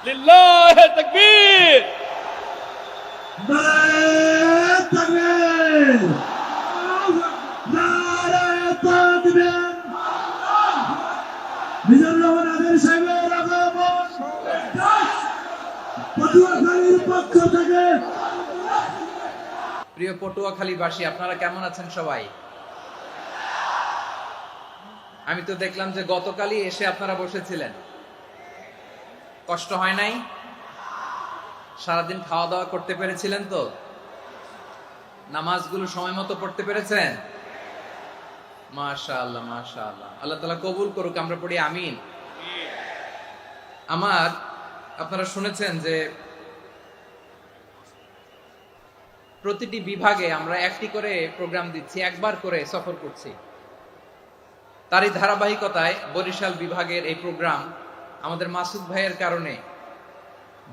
লিল্লাহে তাকবীর। নারায়ে তাকবীর, নারায়ে তাকবীর। মিজানুর রহমান আজাদ সাহেবের আগমন পটুয়াখালীর পক্ষ থেকে। প্রিয় পটুয়াখালীবাসী, আপনারা কেমন আছেন সবাই? আমি তো দেখলাম যে গতকালই এসে আপনারা বসেছিলেন। কষ্ট হয় নাই? সারাদিন খাওয়া দাওয়া করতে পেরেছিলেন তো? নামাজগুলো সময় মতো পড়তে পেরেছেন? মাশাআল্লাহ, মাশাআল্লাহ। আল্লাহ তাআলা কবুল করুক, আমরা পড়ি আমিন। আপনারা শুনেছেন যে প্রতিটি বিভাগে আমরা একটি করে প্রোগ্রাম দিচ্ছি, একবার করে সফর করছি। তারই ধারাবাহিকতায় বরিশাল বিভাগের এই প্রোগ্রাম আমাদের মাসুদ ভাইয়ের কারণে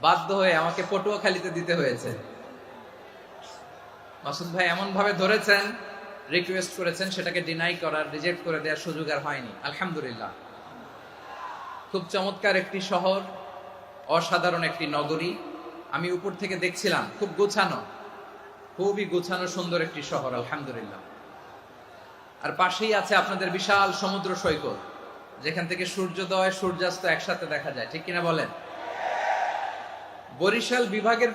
বাধ্য হয়ে আমাকে পটুয়াখালীতে দিতে হয়েছে। মাসুদ ভাই এমন ভাবে ধরেছেন, রিকোয়েস্ট করেছেন, সেটাকে ডিনাই করার, রিজেক্ট করে দেওয়ার সুযোগ আর হয়নি। আলহামদুলিল্লাহ। খুব চমৎকার একটি শহর, অসাধারণ একটি নগরী। আমি উপর থেকে দেখছিলাম, খুব গোছানো, খুবই গোছানো সুন্দর একটি শহর, আলহামদুলিল্লাহ। আর পাশেই আছে আপনাদের বিশাল সমুদ্র সৈকত, যেখান থেকে সূর্যোদয় সূর্যাস্ত একসাথে দেখা যায়, ঠিক কিনা বলেন? বরিশাল বিভাগের